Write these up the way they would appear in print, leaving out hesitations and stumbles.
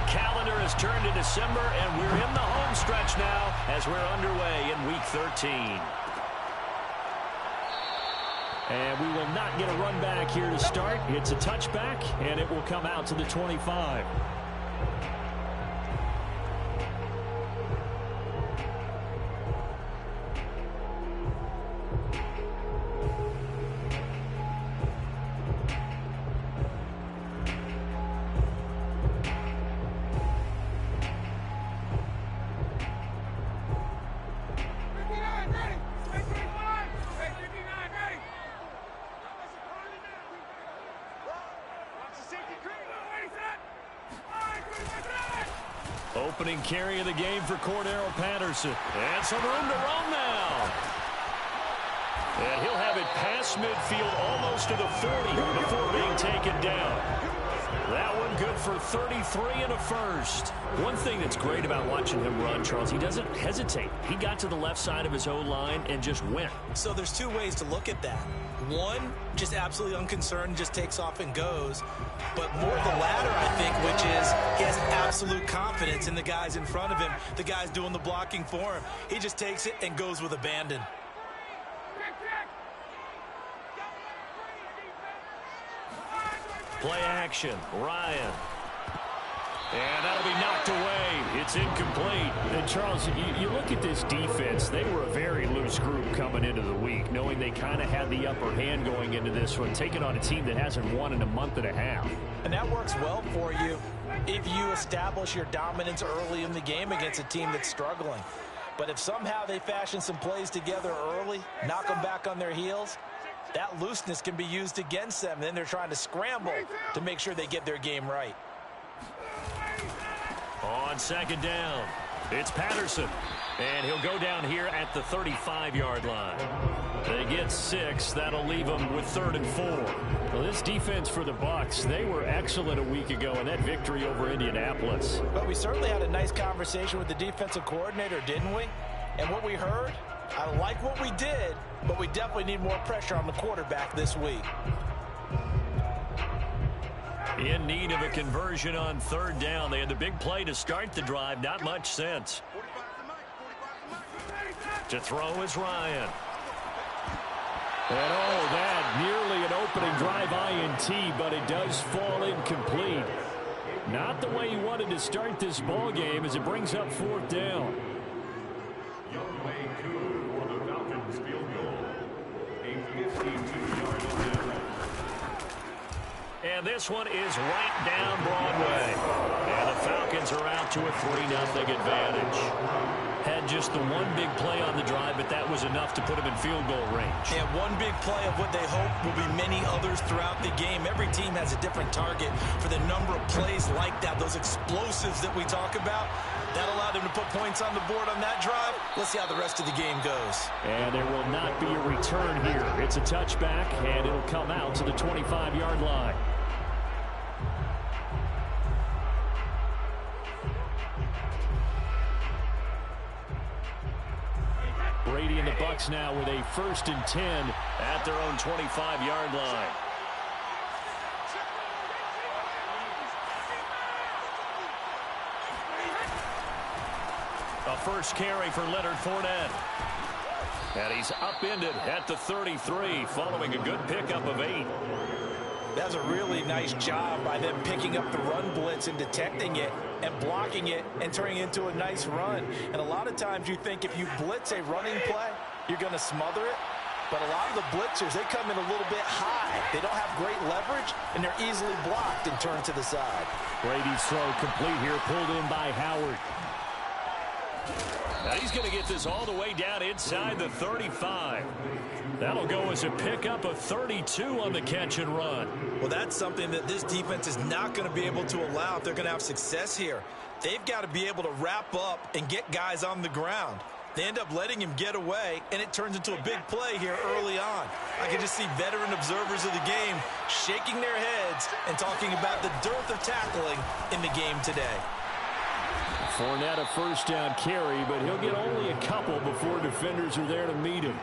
The calendar has turned to December, and we're in the home stretch now as we're underway in Week 13. And we will not get a run back here to start. It's a touchback, and it will come out to the 25. Opening carry of the game for Cordero Patterson. And some room to roam now. And he'll have it past midfield almost to the 40 before being taken down. That one good for 33 and a first. One thing that's great about watching him run, Charles, he doesn't hesitate. He got to the left side of his O-line and just went. So there's two ways to look at that. One, just absolutely unconcerned, just takes off and goes. But more the latter, I think, which is he has absolute confidence in the guys in front of him, the guys doing the blocking for him. He just takes it and goes with abandon. Play action, Ryan. And that'll be knocked away. It's incomplete. And Charles, you look at this defense, they were a very loose group coming into the week, knowing they kind of had the upper hand going into this one, taking on a team that hasn't won in a month and a half. And that works well for you if you establish your dominance early in the game against a team that's struggling. But if somehow they fashion some plays together early, knock them back on their heels, that looseness can be used against them. Then they're trying to scramble to make sure they get their game right. On second down, it's Patterson. And he'll go down here at the 35-yard line. They get 6. That'll leave them with 3rd and 4. Well, this defense for the Bucs, they were excellent a week ago in that victory over Indianapolis. But we certainly had a nice conversation with the defensive coordinator, didn't we? And what we heard, I like what we did, but we definitely need more pressure on the quarterback this week. In need of a conversion on 3rd down. They had the big play to start the drive. Not much sense. To throw is Ryan. And oh, that nearly an opening drive INT, but it does fall incomplete. Not the way he wanted to start this ball game as it brings up 4th down. And this one is right down Broadway. And the Falcons are out to a 3-0 advantage. Had just the one big play on the drive, but that was enough to put them in field goal range. And one big play of what they hope will be many others throughout the game. Every team has a different target for the number of plays like that, those explosives that we talk about. That allowed them to put points on the board on that drive. Let's see how the rest of the game goes. And there will not be a return here. It's a touchback, and it'll come out to the 25-yard line. Brady and the Bucs now with a 1st and 10 at their own 25-yard line. A first carry for Leonard Fournette. And he's upended at the 33 following a good pickup of 8. That's a really nice job by them picking up the run blitz and detecting it and blocking it and turning it into a nice run. And a lot of times you think if you blitz a running play, you're going to smother it. But a lot of the blitzers, they come in a little bit high. They don't have great leverage, and they're easily blocked and turned to the side. Brady's throw complete here, pulled in by Howard. Now he's going to get this all the way down inside the 35. That'll go as a pickup of 32 on the catch and run. Well, that's something that this defense is not going to be able to allow if they're going to have success here. They've got to be able to wrap up and get guys on the ground. They end up letting him get away, and it turns into a big play here early on. I can just see veteran observers of the game shaking their heads and talking about the dearth of tackling in the game today. Fournette a first down carry, but he'll get only a couple before defenders are there to meet him.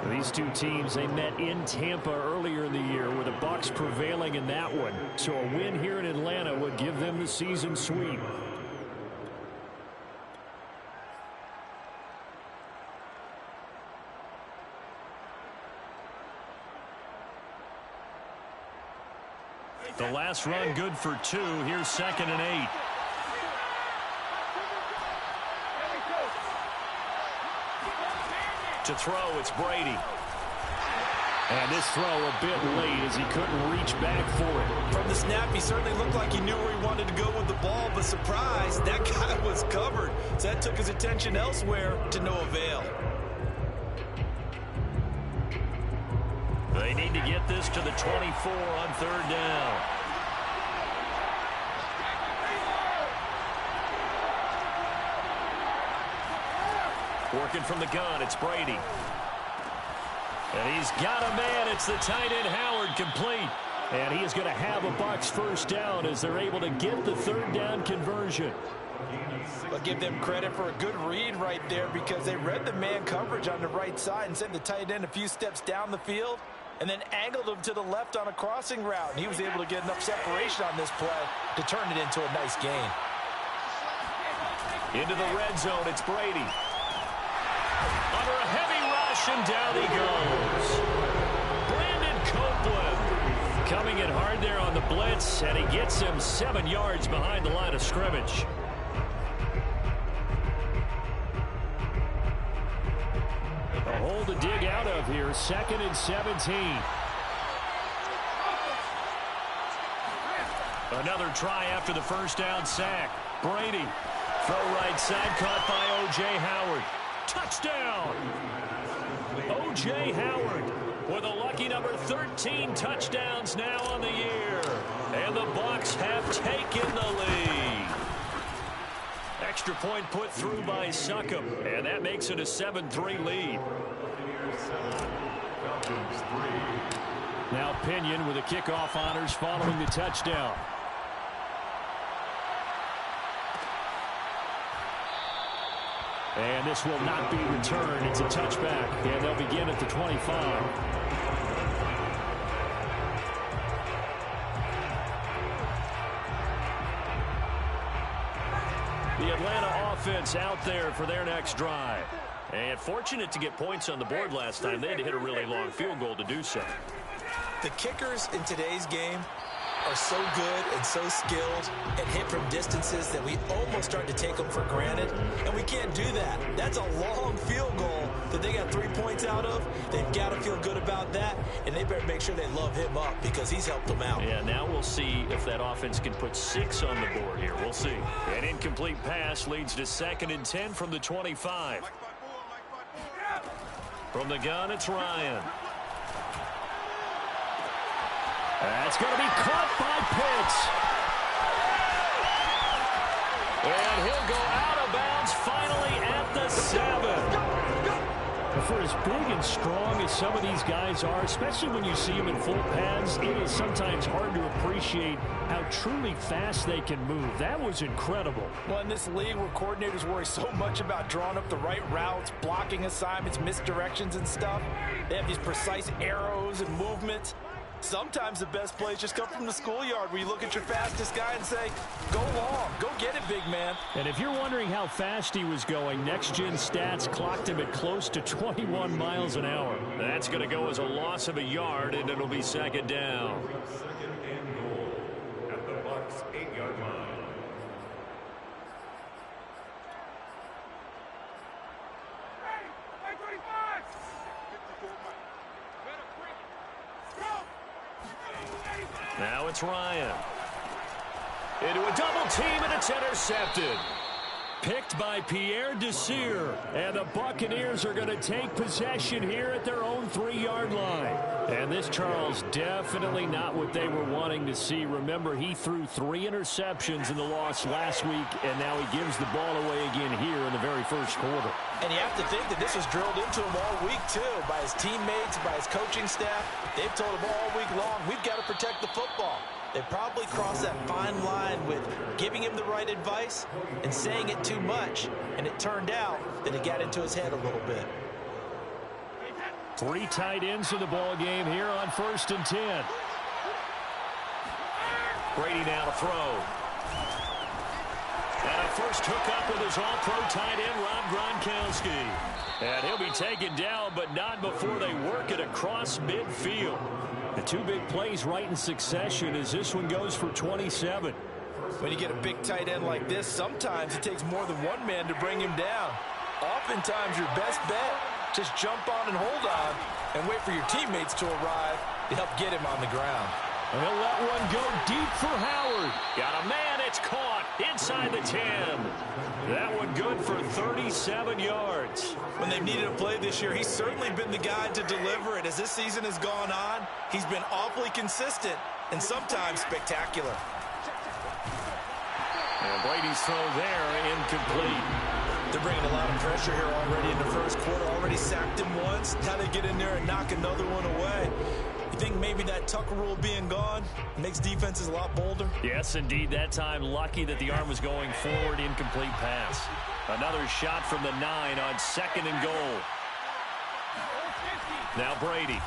These two teams, they met in Tampa earlier in the year with the Bucs prevailing in that one. So a win here in Atlanta would give them the season sweep. The last run good for 2. Here's 2nd and 8. To throw, it's Brady. And this throw a bit late as he couldn't reach back for it. From the snap, he certainly looked like he knew where he wanted to go with the ball, but surprise, that guy was covered. So that took his attention elsewhere to no avail. They need to get this to the 24 on 3rd down. Working from the gun, it's Brady. And he's got a man. It's the tight end Howard, complete. And he is going to have a Bucs first down as they're able to get the 3rd down conversion. I'll give them credit for a good read right there because they read the man coverage on the right side and sent the tight end a few steps down the field and then angled him to the left on a crossing route. And he was able to get enough separation on this play to turn it into a nice gain. Into the red zone, it's Brady. Under a heavy rush, and down he goes. Brandon Copeland coming in hard there on the blitz, and he gets him 7 yards behind the line of scrimmage. A hole to dig out of here, 2nd and 17. Another try after the first down sack. Brady, throw right side, caught by O.J. Howard. Touchdown! O.J. Howard with a lucky number 13 touchdowns now on the year. And the Bucs have taken the lead. Extra point put through by Succop, and that makes it a 7-3 lead. Now Pinion with the kickoff honors following the touchdown. And this will not be returned. It's a touchback, and they'll begin at the 25. The Atlanta offense out there for their next drive. And fortunate to get points on the board last time. They had to hit a really long field goal to do so. The kickers in today's game are so good and so skilled and hit from distances that we almost start to take them for granted, and we can't do that. That's a long field goal that they got 3 points out of. They've got to feel good about that, and they better make sure they love him up because he's helped them out. Yeah, now we'll see if that offense can put 6 on the board here. We'll see. An incomplete pass leads to 2nd and 10 from the 25. From the gun, it's Ryan. That's going to be caught by Pitts. And he'll go out of bounds finally at the 7. For as big and strong as some of these guys are, especially when you see them in full pads, it is sometimes hard to appreciate how truly fast they can move. That was incredible. Well, in this league where coordinators worry so much about drawing up the right routes, blocking assignments, misdirections and stuff, they have these precise arrows and movements. Sometimes the best plays just come from the schoolyard where you look at your fastest guy and say, go long, go get it, big man. And if you're wondering how fast he was going, next-gen stats clocked him at close to 21 miles an hour. That's going to go as a loss of a yard, and it'll be 2nd down. Second and goal at the Bucs 8-yard line. Now it's Ryan. Into a double team, and it's intercepted. Picked by Pierre Desir. And the Buccaneers are going to take possession here at their own 3-yard line. And this, Charles, definitely not what they were wanting to see. Remember, he threw 3 interceptions in the loss last week, and now he gives the ball away again here in the very first quarter. And you have to think that this was drilled into him all week, too, by his teammates, by his coaching staff. They've told him all week long, we've got to protect the football. They probably crossed that fine line with giving him the right advice and saying it too much, and it turned out that it got into his head a little bit. 3 tight ends in the ball game here on 1st and 10. Brady now to throw. And a first hookup with his all-pro tight end, Rob Gronkowski. And he'll be taken down, but not before they work it across midfield. The 2 big plays right in succession as this one goes for 27. When you get a big tight end like this, sometimes it takes more than one man to bring him down. Oftentimes, your best bet, just jump on and hold on and wait for your teammates to arrive to help get him on the ground. And he'll let one go deep for Howard. Got a man, it's caught inside the 10. That one good for 37 yards. When they've needed a play this year, he's certainly been the guy to deliver it. As this season has gone on, he's been awfully consistent and sometimes spectacular. And Brady's throw there, incomplete. They're bringing a lot of pressure here already in the first quarter. Already sacked him once. Now they get in there and knock another one away. You think maybe that Tucker rule being gone makes defenses a lot bolder? Yes, indeed. That time, lucky that the arm was going forward. Incomplete pass. Another shot from the 9 on 2nd and goal. Now Brady.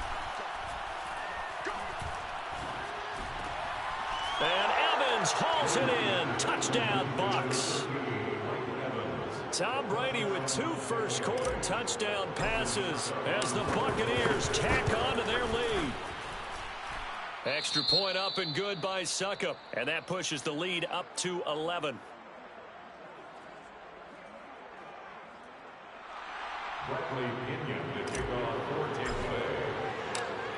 And Evans hauls it in. Touchdown, Bucs. Tom Brady with 2 first-quarter touchdown passes as the Buccaneers tack on to their lead. Extra point up and good by Succop. And that pushes the lead up to 11.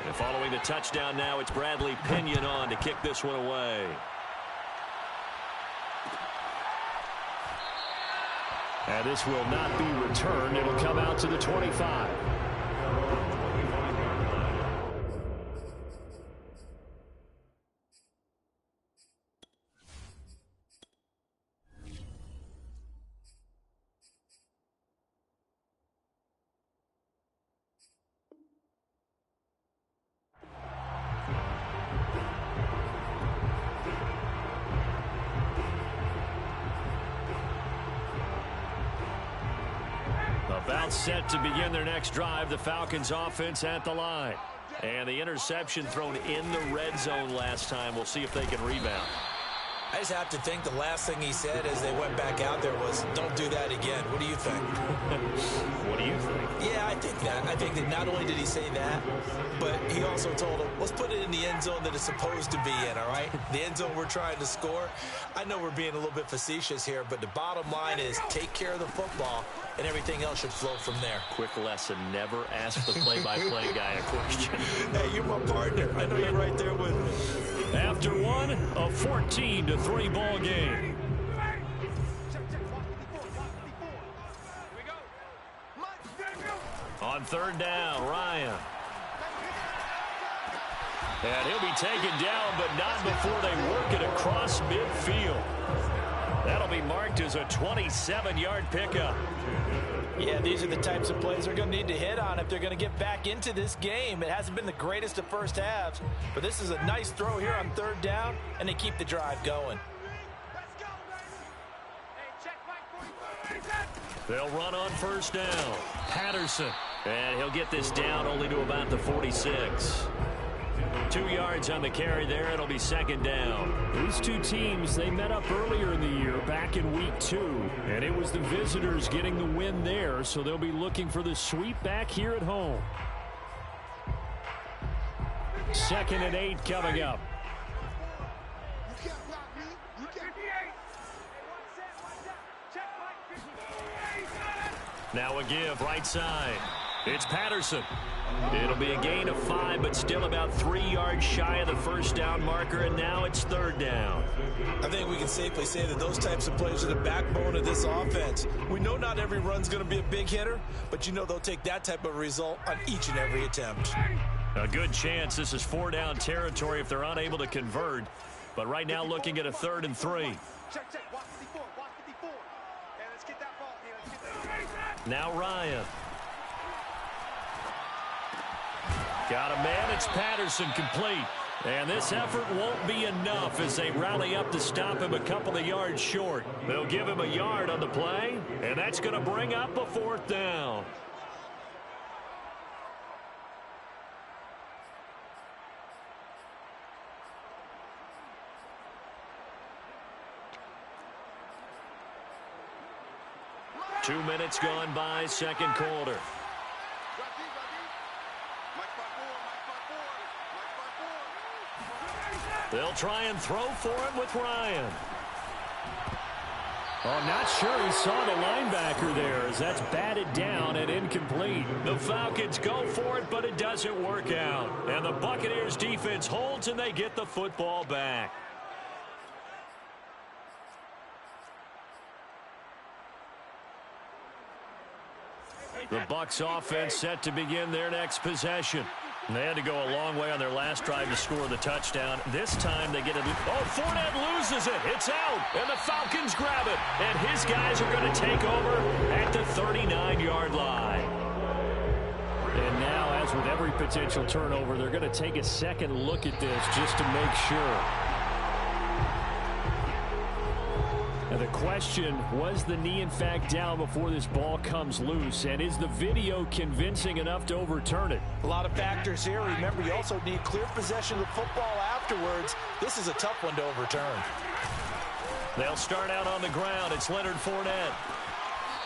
And following the touchdown now, it's Bradley Pinion on to kick this one away. And this will not be returned. It'll come out to the 25. About set to begin their next drive. The Falcons offense at the line. And the interception thrown in the red zone last time. We'll see if they can rebound. I just have to think the last thing he said as they went back out there was, don't do that again. What do you think? What do you think? Yeah, I think that. I think that not only did he say that, but he also told him, let's put it in the end zone that it's supposed to be in, all right? The end zone we're trying to score. I know we're being a little bit facetious here, but the bottom line is take care of the football, and everything else should flow from there. Quick lesson, never ask the play-by-play guy a question. Hey, you're my partner. I know you're right there with me. After one, a 14-3 ball game. On 3rd down, Ryan. And he'll be taken down, but not before they work it across midfield. That'll be marked as a 27-yard pickup. Yeah, these are the types of plays they're going to need to hit on if they're going to get back into this game. It hasn't been the greatest of first halves, but this is a nice throw here on 3rd down, and they keep the drive going. They'll run on 1st down. Patterson. And he'll get this down only to about the 46. 2 yards on the carry there. It'll be 2nd down. These two teams, they met up earlier in the year, back in week 2. And it was the visitors getting the win there, so they'll be looking for the sweep back here at home. 2nd and 8 coming up. Now a give right side. It's Patterson. It'll be a gain of 5, but still about 3 yards shy of the 1st down marker, and now it's 3rd down. I think we can safely say that those types of plays are the backbone of this offense. We know not every run's going to be a big hitter, but you know they'll take that type of result on each and every attempt. A good chance this is 4-down territory if they're unable to convert, but right now looking at a 3rd and 3. Now Ryan. Got a man. It's Patterson complete. And this effort won't be enough as they rally up to stop him a couple of yards short. They'll give him a yard on the play, and that's going to bring up a 4th down. Two minutes gone by, second quarter. They'll try and throw for him with Ryan. Oh, I'm not sure he saw the linebacker there as that's batted down and incomplete. The Falcons go for it, but it doesn't work out. And the Buccaneers defense holds and they get the football back. The Bucs offense set to begin their next possession. They had to go a long way on their last drive to score the touchdown. This time they get it. Oh, Fournette loses it. It's out. And the Falcons grab it. And his guys are going to take over at the 39-yard line. And now, as with every potential turnover, they're going to take a second look at this just to make sure. And the question, was the knee in fact down before this ball comes loose? And is the video convincing enough to overturn it? A lot of factors here. Remember, you also need clear possession of the football afterwards. This is a tough one to overturn. They'll start out on the ground. It's Leonard Fournette.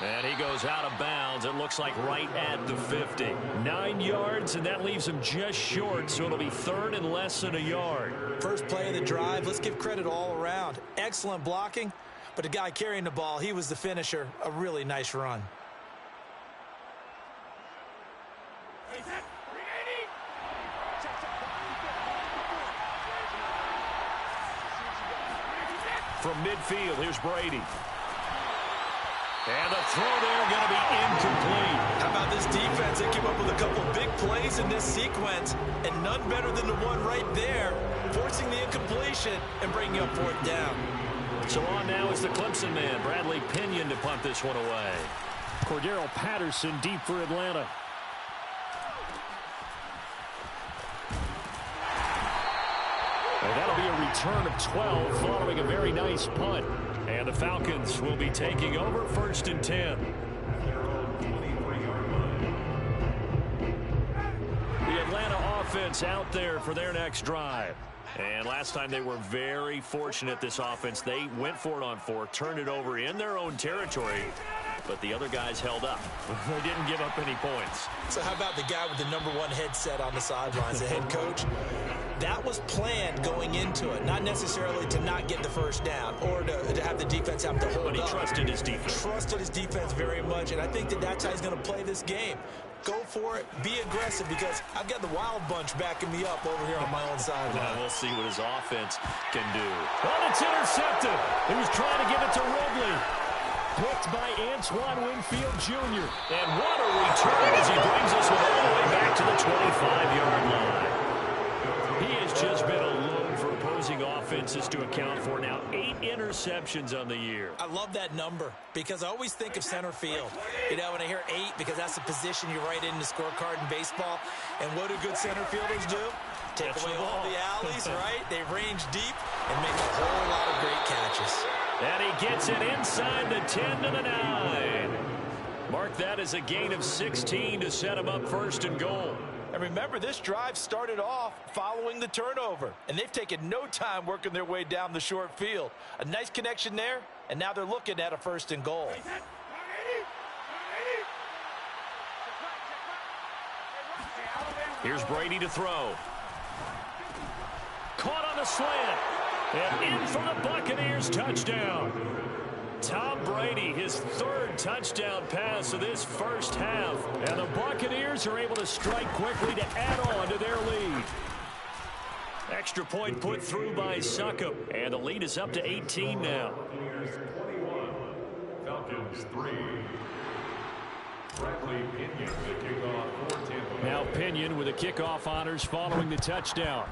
And he goes out of bounds. It looks like right at the 50. 9 yards, and that leaves him just short, so it'll be 3rd and less than a yard. First play of the drive. Let's give credit all around. Excellent blocking. But the guy carrying the ball, he was the finisher. A really nice run. From midfield, here's Brady. And the throw there going to be incomplete. How about this defense? They came up with a couple big plays in this sequence, and none better than the one right there, forcing the incompletion and bringing up 4th down. So on now is the Clemson man, Bradley Pinion, to punt this one away. Cordero Patterson deep for Atlanta. And that'll be a return of 12 following a very nice punt. And the Falcons will be taking over 1st and 10. The Atlanta offense out there for their next drive. And last time they were very fortunate, this offense. They went for it on 4, turned it over in their own territory, but the other guys held up. They didn't give up any points. So how about the guy with the #1 headset on the sidelines, the head coach? That was planned going into it, not necessarily to not get the 1st down or to have the defense have to hold up. But he trusted his defense. Trusted his defense very much, and I think that's how he's going to play this game. Go for it. Be aggressive, because I've got the wild bunch backing me up over here on my own sideline. We'll see what his offense can do. Oh, it's intercepted. He was trying to give it to Ridley. Picked by Antoine Winfield Jr. And what a return as he brings us all the way back to the 25-yard line. He has just been alone for opposing offenses to account for now 8 interceptions on the year. I love that number because I always think of center field. You know, when I hear 8, because that's the position you write in the scorecard in baseball. And what do good center fielders do? Take away all the alleys, right? They range deep and make a whole lot of great catches. And he gets it inside the 10 to the 9. Mark that as a gain of 16 to set him up 1st and goal. And remember, this drive started off following the turnover, and they've taken no time working their way down the short field. A nice connection there, and now they're looking at a 1st and goal. Here's Brady to throw. Caught on the slant, and in for the Buccaneers touchdown. Tom Brady, his 3rd touchdown pass of this first half. And the Buccaneers are able to strike quickly to add on to their lead. Extra point put through by Succop. And the lead is up to 18 now. Falcons 3. Bradley Pinion, the kickoff for Tampa. Now Pinion with the kickoff honors following the touchdown.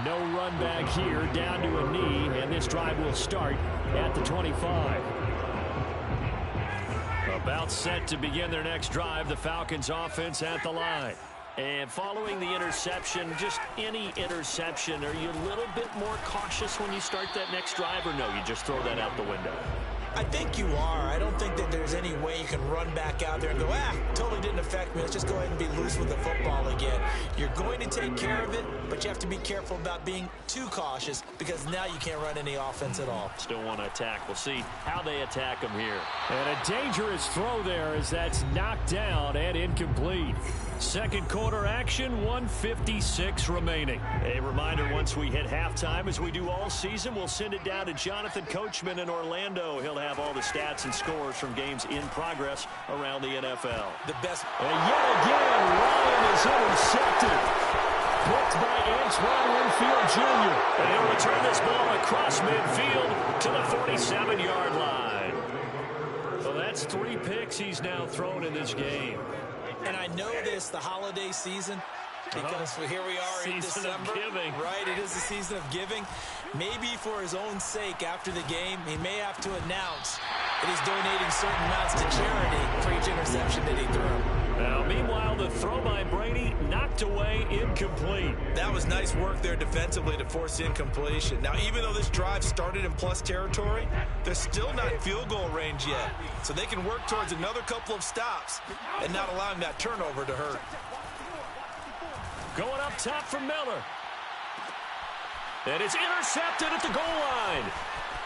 No run back here, down to a knee, and this drive will start at the 25. A About set to begin their next drive, the Falcons offense at the line. And following the interception, just any interception, are you a little bit more cautious when you start that next drive, or no, you just throw that out the window? I think you are. I don't think that there's any way you can run back out there and go, totally didn't affect me. Let's just go ahead and be loose with the football again. You're going to take care of it, but you have to be careful about being too cautious because now you can't run any offense at all. Still want to attack. We'll see how they attack them here. And a dangerous throw there as that's knocked down and incomplete. Second quarter action, 1:56 remaining. A reminder, once we hit halftime, as we do all season, we'll send it down to Jonathan Coachman in Orlando. He'll have all the stats and scores from games in progress around the NFL. The best. And yet again, Ryan is intercepted. Picked by Antoine Winfield Jr. And he'll return this ball across midfield to the 47-yard line. So that's 3 picks he's now thrown in this game. And I know this, the holiday season, because here we are in December. Right, it is the season of giving. Maybe for his own sake after the game, he may have to announce that he's donating certain amounts to charity for each interception that he threw. Now, meanwhile, the throw by Brady knocked away, incomplete. That was nice work there defensively to force incompletion. Now, even though this drive started in plus territory, they're still not in field goal range yet. So they can work towards another couple of stops and not allowing that turnover to hurt. Going up top for Miller. And it's intercepted at the goal line.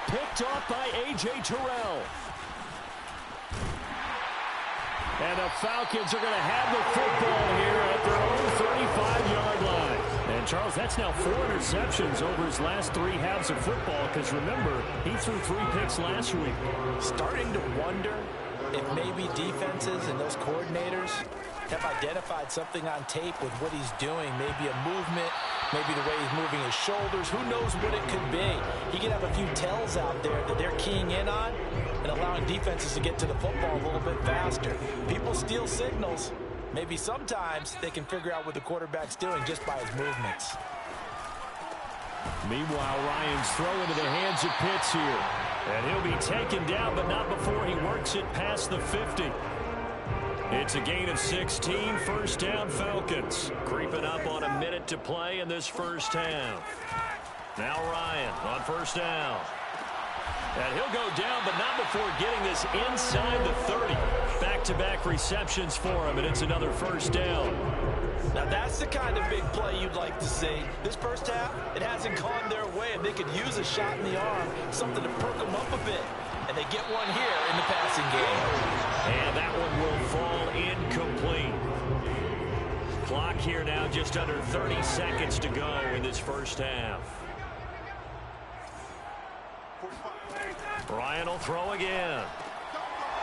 Picked off by A.J. Terrell. And the Falcons are going to have the football here at their own 35-yard line. And, Charles, that's now 4 interceptions over his last 3 halves of football because, remember, he threw 3 picks last week. Starting to wonder if maybe defenses and those coordinators have identified something on tape with what he's doing. Maybe a movement, maybe the way he's moving his shoulders. Who knows what it could be? He could have a few tells out there that they're keying in on and allowing defenses to get to the football a little bit faster. People steal signals. Maybe sometimes they can figure out what the quarterback's doing just by his movements. Meanwhile, Ryan's throw into the hands of Pitts here. And he'll be taken down, but not before he works it past the 50. It's a gain of 16, first down Falcons. Creeping up on a minute to play in this first half. Now Ryan on first down. And he'll go down, but not before getting this inside the 30. Back-to-back receptions for him, and it's another first down. Now that's the kind of big play you'd like to see. This first half, it hasn't gone their way, and they could use a shot in the arm, something to perk them up a bit. And they get one here in the passing game. And that one will fall incomplete. Clock here now just under 30 seconds to go in this first half. Ryan will throw again.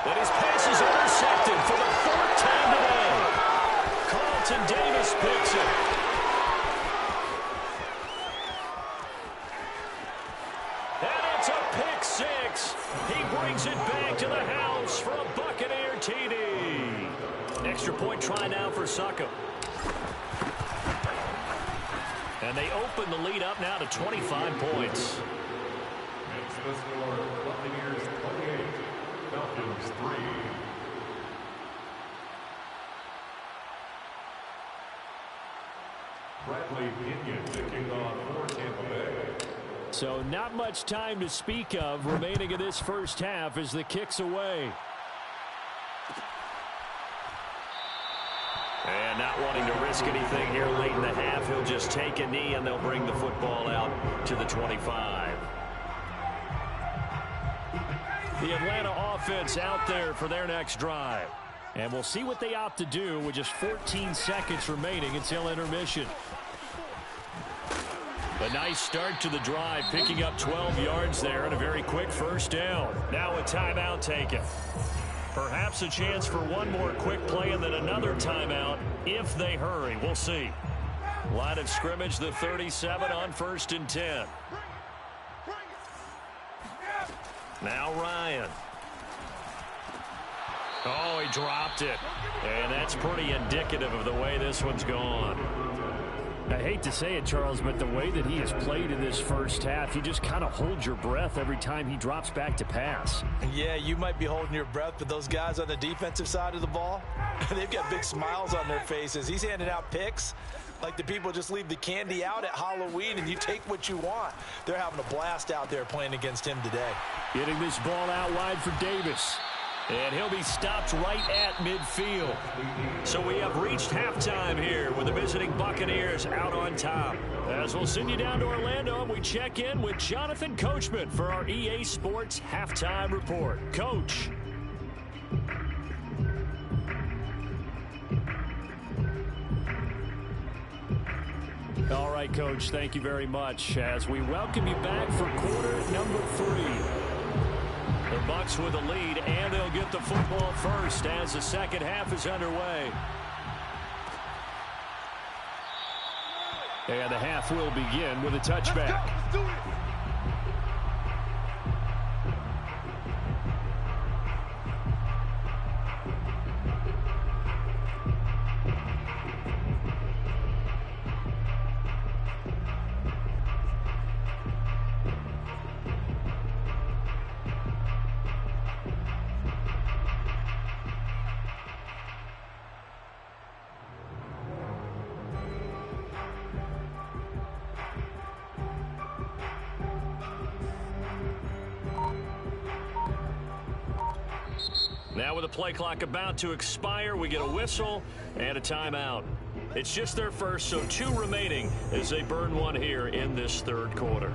And his pass is intercepted for the 4th time today. Carlton Davis picks it. And it's a pick 6. He brings it back to the house for a Buccaneer TD. Extra point try now for Suckup. And they open the lead up now to 25 points. It's the score, Buccaneers 28, Falcons 3. Bradley Pinion kicking on for Tampa Bay. So not much time to speak of remaining in this first half as the kick's away. And not wanting to risk anything here late in the half, he'll just take a knee and they'll bring the football out to the 25. The Atlanta offense out there for their next drive. And we'll see what they opt to do with just 14 seconds remaining until intermission. A nice start to the drive, picking up 12 yards there and a very quick first down. Now a timeout taken. Perhaps a chance for one more quick play and then another timeout if they hurry. We'll see. Line of scrimmage, the 37 on 1st and 10. Now Ryan. Oh, he dropped it. And that's pretty indicative of the way this one's gone. I hate to say it, Charles, but the way that he has played in this first half, you just kind of hold your breath every time he drops back to pass. Yeah, you might be holding your breath, but those guys on the defensive side of the ball, they've got big smiles on their faces. He's handing out picks like the people just leave the candy out at Halloween and you take what you want. They're having a blast out there playing against him today. Getting this ball out wide for Davis. And he'll be stopped right at midfield. So we have reached halftime here with the visiting Buccaneers out on top. As we'll send you down to Orlando, and we check in with Jonathan Coachman for our EA Sports Halftime Report. Coach. All right, Coach, thank you very much as we welcome you back for quarter number 3. The Bucs with the lead, and they'll get the football first as the second half is underway. And the half will begin with a touchback. Let's do it. Now with the play clock about to expire, we get a whistle and a timeout. It's just their first, so 2 remaining as they burn one here in this third quarter.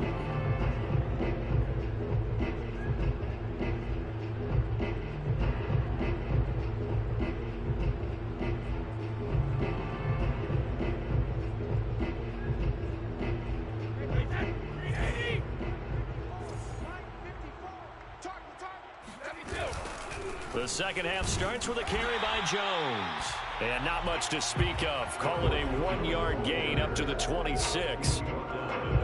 The second half starts with a carry by Jones. And not much to speak of. Call it a 1-yard gain up to the 26.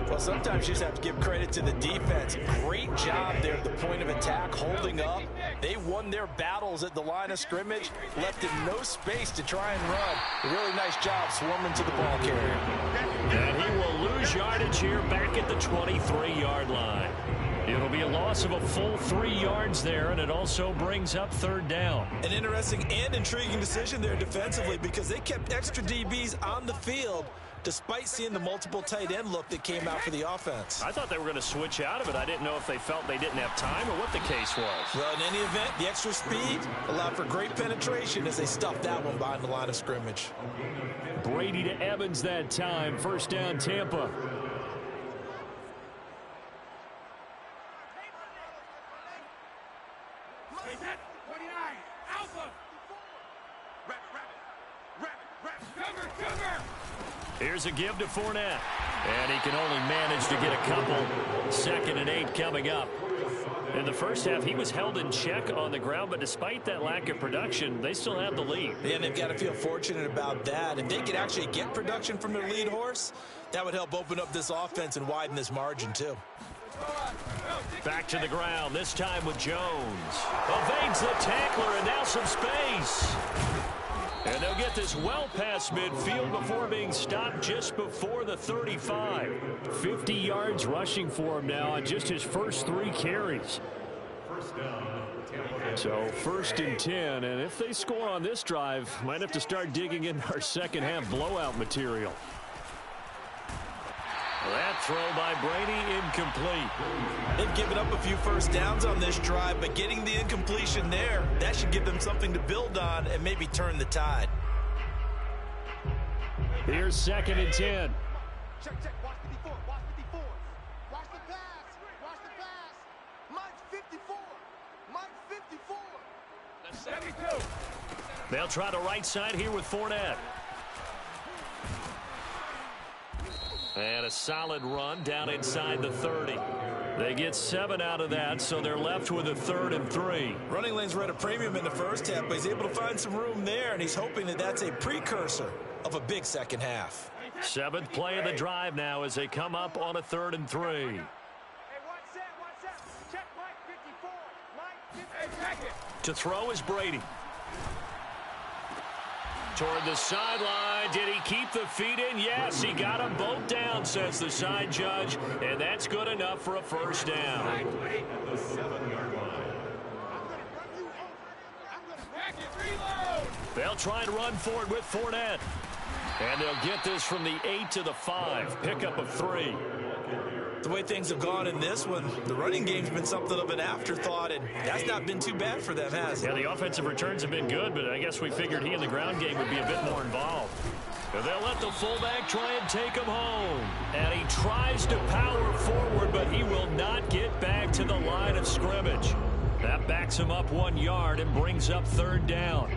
Well, sometimes you just have to give credit to the defense. Great job there at the point of attack, holding up. They won their battles at the line of scrimmage, left in no space to try and run. A really nice job swarming to the ball carrier. And he will lose yardage here back at the 23-yard line. It'll be a loss of a full 3 yards there, and it also brings up third down. An interesting and intriguing decision there defensively because they kept extra DBs on the field despite seeing the multiple tight end look that came out for the offense. I thought they were going to switch out of it. I didn't know if they felt they didn't have time or what the case was. Well, in any event, the extra speed allowed for great penetration as they stuffed that one behind the line of scrimmage. Brady to Evans that time. First down, Tampa. Here's a give to Fournette. And he can only manage to get a couple. 2nd and 8 coming up. In the first half, he was held in check on the ground, but despite that lack of production, they still have the lead. And they've got to feel fortunate about that. If they could actually get production from their lead horse, that would help open up this offense and widen this margin, too. Back to the ground, this time with Jones. Evades the tackler, and now some space. And they'll get this well past midfield before being stopped just before the 35. 50 yards rushing for him now on just his first 3 carries. So 1st and 10, and if they score on this drive, might have to start digging in our second half blowout material. That throw by Brady incomplete. They've given up a few first downs on this drive, but getting the incompletion there, that should give them something to build on and maybe turn the tide. Here's 2nd and 10. Check. Watch 54. Watch 54. Watch the pass. Watch the pass. Mike 54. Mike 54. That's 72. They'll try the right side here with Fournette. And a solid run down inside the 30. They get 7 out of that, so they're left with a 3rd and 3. Running lanes were at a premium in the first half, but he's able to find some room there, and he's hoping that that's a precursor of a big second half. 7th play of the drive now as they come up on a 3rd and 3. Hey, one set. Check Mike 54. Mike 54. Hey, check it. To throw is Brady. Toward the sideline. Did he keep the feet in? Yes, he got them both down, says the side judge. And that's good enough for a first down. The 7-yard line. They'll try and run forward with Fournette. And they'll get this from the 8 to the 5. Pickup of 3. The way things have gone in this one, the running game's been something of an afterthought, and that's not been too bad for them, has it? Yeah, the offensive returns have been good, but I guess we figured he in the ground game would be a bit more involved. And they'll let the fullback try and take him home. And he tries to power forward, but he will not get back to the line of scrimmage. That backs him up 1 yard and brings up third down.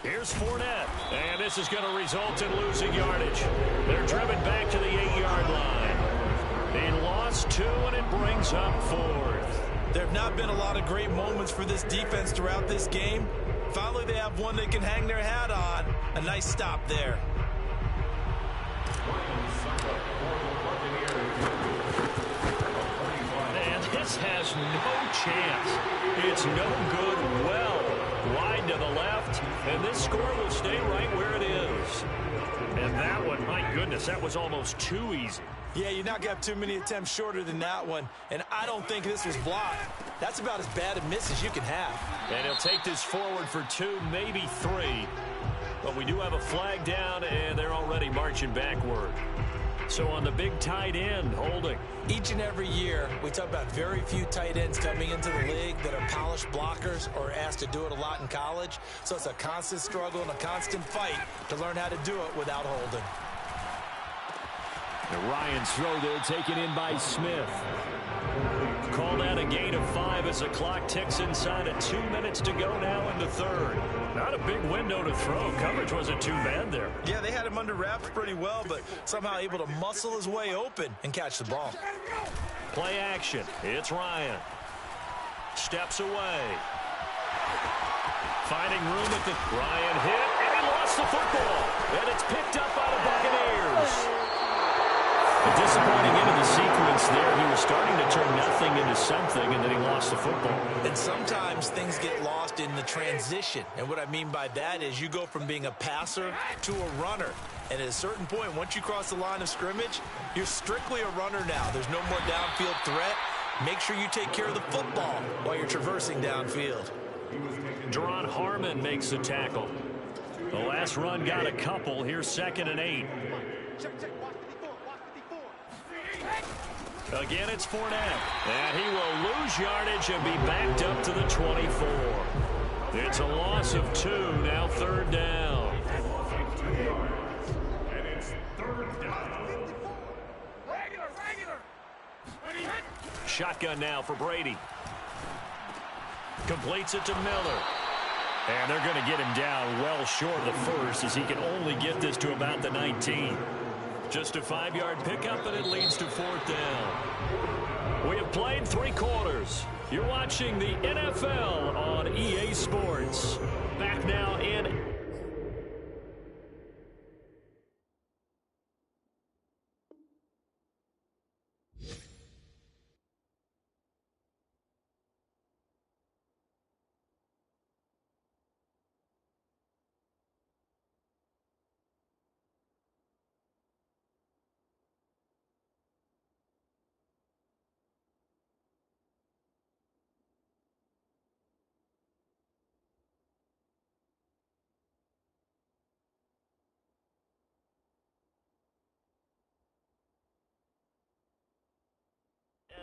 Here's Fournette, and this is going to result in losing yardage. They're driven back to the 8-yard line. They lost 2, and it brings up 4th. There have not been a lot of great moments for this defense throughout this game. Finally, they have one they can hang their hat on. A nice stop there. And this has no chance. It's no good. Well, wide to the left, and this score will stay right where it is. And that one, my goodness, that was almost too easy. Yeah, you're not going to have too many attempts shorter than that one, and I don't think this was blocked. That's about as bad a miss as you can have. And he'll take this forward for 2, maybe 3. But we do have a flag down, and they're already marching backward. So on the big tight end, holding. Each and every year, we talk about very few tight ends coming into the league that are polished blockers or asked to do it a lot in college. So it's a constant struggle and a constant fight to learn how to do it without holding. The Ryan's throw there taken in by Smith. Call that a gain of 5 as the clock ticks inside of 2 minutes to go now in the third. Not a big window to throw. Coverage wasn't too bad there. Yeah, they had him under wraps pretty well, but somehow able to muscle his way open and catch the ball. Play action. It's Ryan. Steps away. Finding room at the... Ryan hit, and he lost the football. And it's picked up by the Buccaneers. A disappointing end of the sequence there. He was starting to turn nothing into something, and then he lost the football. And sometimes things get lost in the transition. And what I mean by that is you go from being a passer to a runner. And at a certain point, once you cross the line of scrimmage, you're strictly a runner now. There's no more downfield threat. Make sure you take care of the football while you're traversing downfield. Deron Harmon makes the tackle. The last run got a couple. Here's 2nd and 8. Again, it's Fournette. And he will lose yardage and be backed up to the 24. It's a loss of 2, now third down. And it's third down. Shotgun now for Brady. Completes it to Miller. And they're going to get him down well short of the first as he can only get this to about the 19. Just a 5-yard pickup, and it leads to 4th down. We have played 3 quarters. You're watching the NFL on EA Sports. Back now in...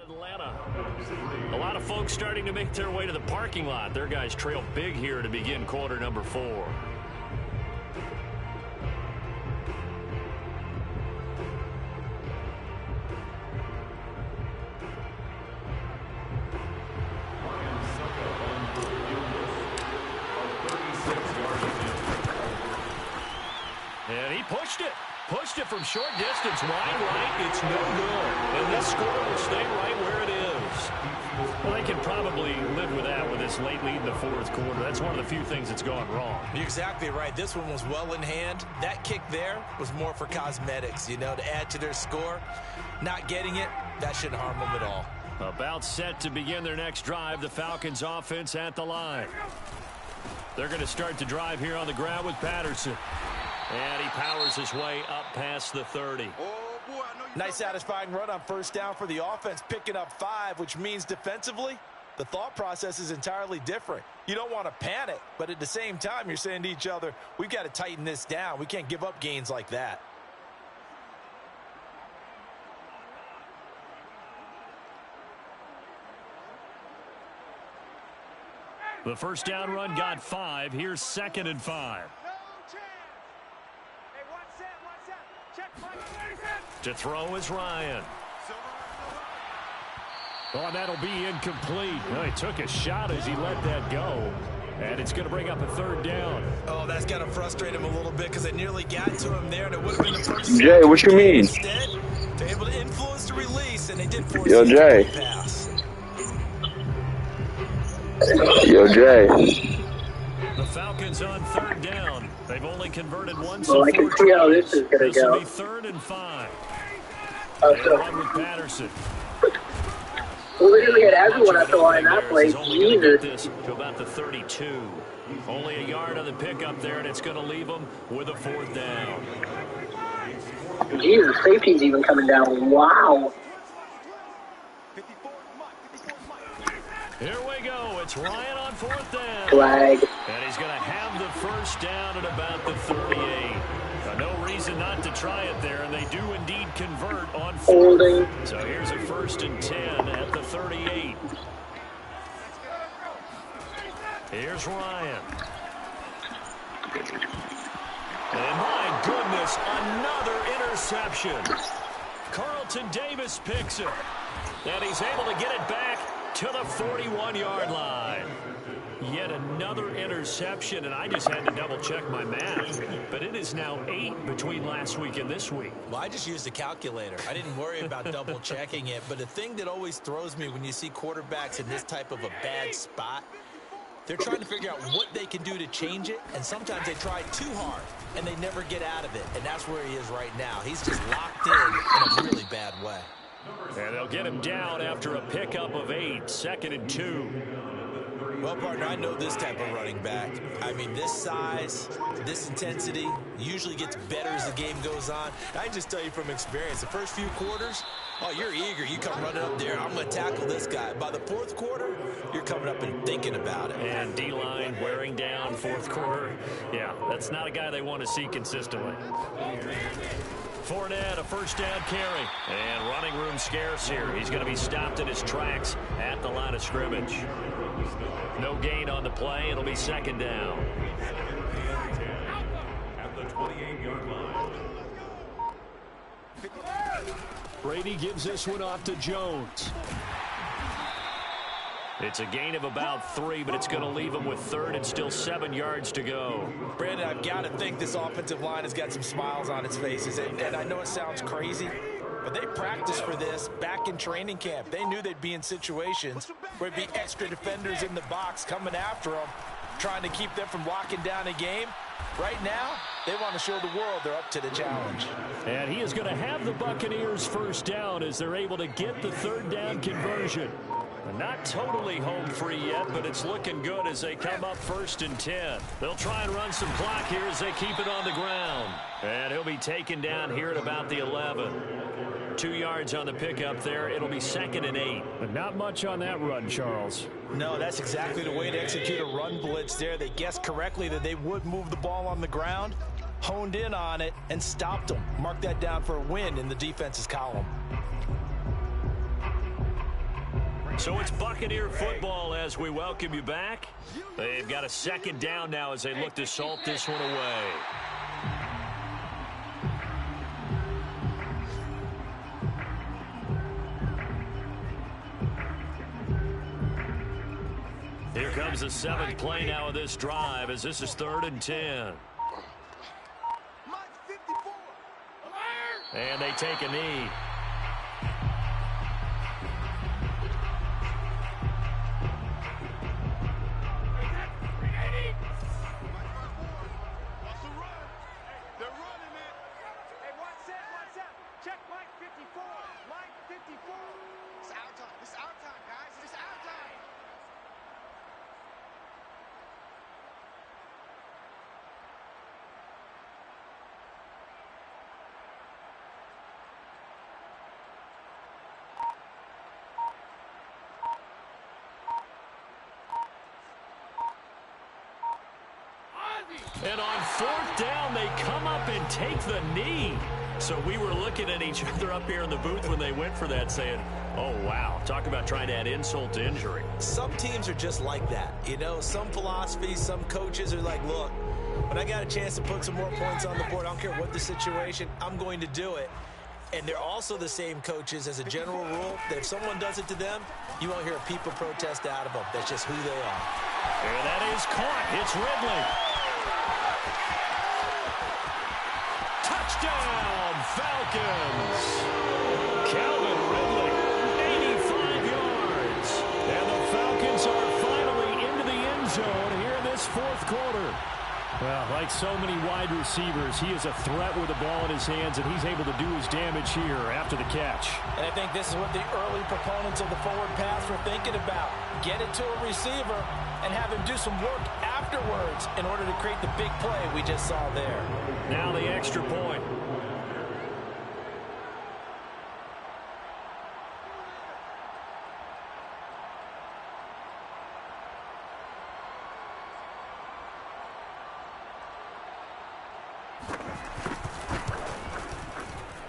Atlanta. A lot of folks starting to make their way to the parking lot. Their guys trail big here to begin quarter number 4. And he pushed it. Pushed it from short distance, wide right. It's no good. And this score will stay right where it is. Well, they can probably live with that with this late lead in the 4th quarter. That's one of the few things that's gone wrong. You're exactly right. This one was well in hand. That kick there was more for cosmetics, you know, to add to their score. Not getting it, that shouldn't harm them at all. About set to begin their next drive. The Falcons offense at the line. They're going to start the drive here on the ground with Patterson. And he powers his way up past the 30. Nice satisfying run on first down for the offense, picking up 5, which means defensively, the thought process is entirely different. You don't want to panic, but at the same time, you're saying to each other, we've got to tighten this down. We can't give up gains like that. The first down run got 5. Here's 2nd and 5. To throw is Ryan. Oh, and that'll be incomplete. Well, he took a shot as he let that go. And it's going to bring up a 3rd down. Oh, that's got to frustrate him a little bit because it nearly got to him there. And it would have been the first Jay, what you mean? Instead, they're able to influence the release, and they did force Yo, the Jay. pass. Yo, Jay. The Falcons on 3rd down. They've only converted once in 4 I can see how this is going to This will go. be 3rd and 5. Oh, They so run with Patterson. well, we're going to get everyone at the line that play. He's only going to get Jesus. this to about the 32. Only a yard on the pickup there, and it's going to leave them with a 4th down. Jesus, safety's even coming down. Wow. Here we go. It's Ryan on 4th down. Flag. And he's going to have the first down at about the 38. No reason not to try it there, and they do indeed convert on 4th. Holding. So here's a 1st and 10 at the 38. Here's Ryan. And my goodness, another interception. Carlton Davis picks it. And he's able to get it back to the 41-yard line. Yet another interception, and I just had to double-check my math. But it is now 8 between last week and this week. Well, I just used a calculator. I didn't worry about double-checking it. But the thing that always throws me when you see quarterbacks in this type of a bad spot, they're trying to figure out what they can do to change it, and sometimes they try too hard, and they never get out of it. And that's where he is right now. He's just locked in a really bad way. And they'll get him down after a pickup of 8, 2nd and 2. Well, partner, I know this type of running back. I mean, this size, this intensity usually gets better as the game goes on. I can just tell you from experience, the first few quarters, oh, you're eager. You come running up there. I'm going to tackle this guy. By the 4th quarter, you're coming up and thinking about it. And D-line wearing down 4th quarter. Yeah, that's not a guy they want to see consistently. Fournette, a first down carry. And running room scarce here. He's going to be stopped in his tracks at the line of scrimmage. No gain on the play. It'll be 2nd down. At the 28-yard line. Brady gives this one off to Jones. It's a gain of about 3, but it's going to leave him with 3rd and still 7 yards to go. Brandon, I've got to think this offensive line has got some smiles on its faces. And I know it sounds crazy, but they practiced for this back in training camp. They knew they'd be in situations where there'd be extra defenders in the box coming after them, trying to keep them from locking down a game. Right now, they want to show the world they're up to the challenge. And he is going to have the Buccaneers first down as they're able to get the 3rd down conversion. Not totally home free yet, but it's looking good as they come up 1st and 10. They'll try and run some clock here as they keep it on the ground. And he'll be taken down here at about the 11. 2 yards on the pickup there. It'll be 2nd and 8. But not much on that run, Charles. No, that's exactly the way to execute a run blitz there. They guessed correctly that they would move the ball on the ground, honed in on it, and stopped them. Mark that down for a win in the defense's column. So it's Buccaneer football as we welcome you back. They've got a 2nd down now as they look to salt this one away. Here comes the 7th play now of this drive as this is 3rd and 10. And they take a knee. Check Mike 54. Mike 54. It's our time. It's our And on fourth down, they come up and take the knee. So we were looking at each other up here in the booth when they went for that saying, oh, wow, talk about trying to add insult to injury. Some teams are just like that. You know, some philosophies, some coaches are like, look, when I got a chance to put some more points on the board, I don't care what the situation, I'm going to do it. And they're also the same coaches as a general rule that if someone does it to them, you won't hear a people protest out of them. That's just who they are. And that is caught. It's Ridley. Touchdown, Falcons. Calvin Ridley, 85 yards. And the Falcons are finally into the end zone here in this fourth quarter. Well, like so many wide receivers, he is a threat with the ball in his hands, and he's able to do his damage here after the catch. And I think this is what the early proponents of the forward pass were thinking about. Get it to a receiver and have him do some work afterwards in order to create the big play we just saw there. Now the extra point.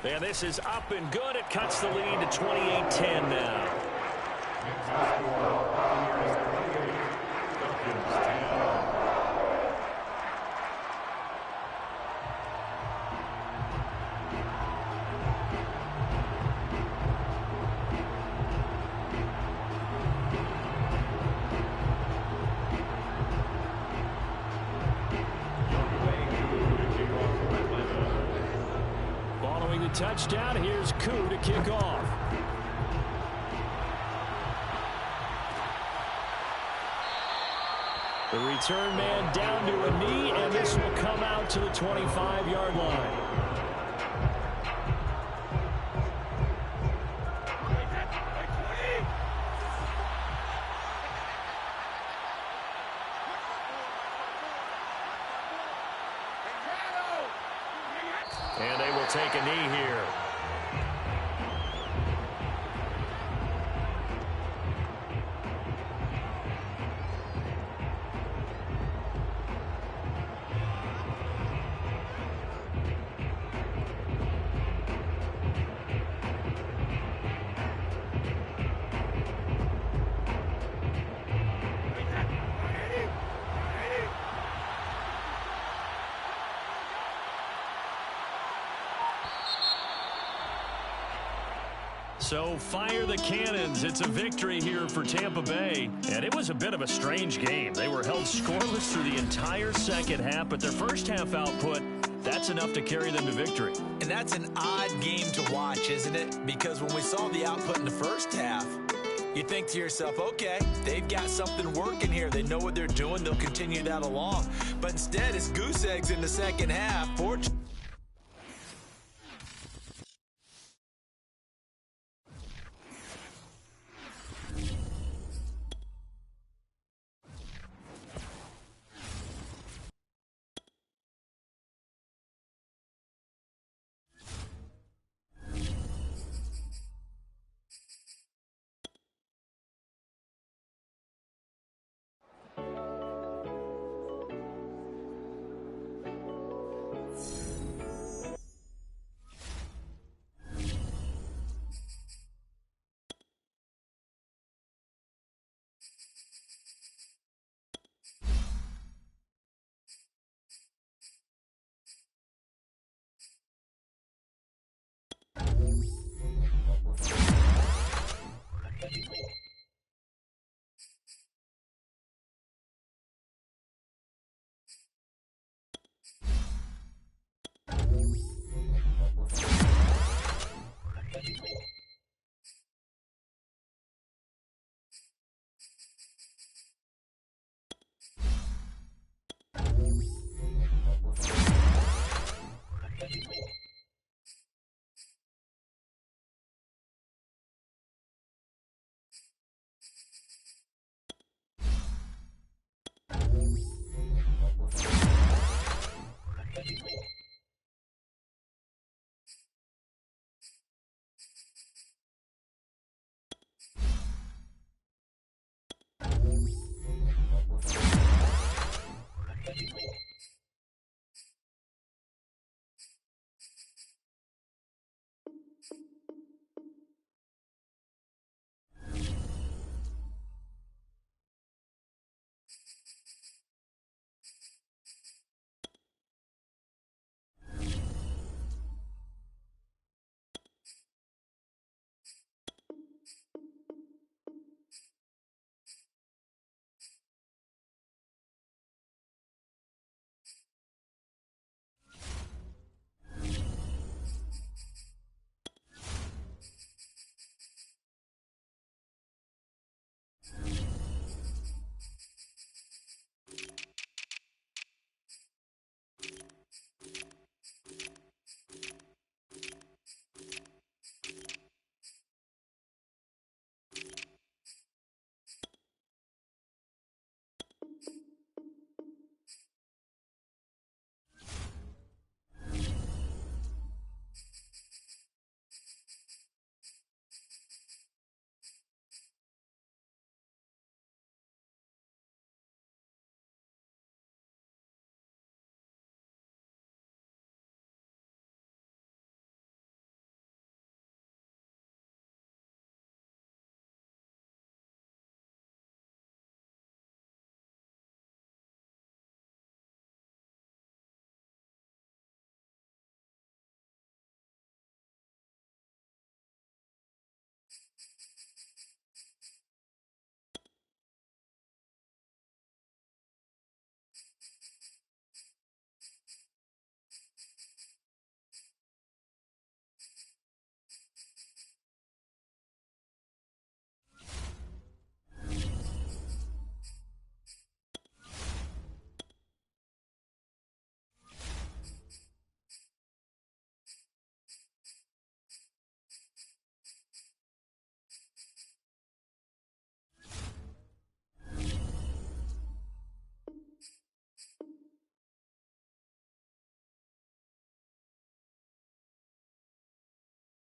And this is up and good. It cuts the lead to 28-10 now. Touchdown. Here's Koo to kick off. The return man down to a knee, and this will come out to the 25-yard line. And they will take a knee here. So fire the cannons. It's a victory here for Tampa Bay. And it was a bit of a strange game. They were held scoreless through the entire second half, but their first half output, that's enough to carry them to victory. And that's an odd game to watch, isn't it? Because when we saw the output in the first half, you think to yourself, okay, they've got something working here. They know what they're doing. They'll continue that along. But instead, it's goose eggs in the second half. Fortunately,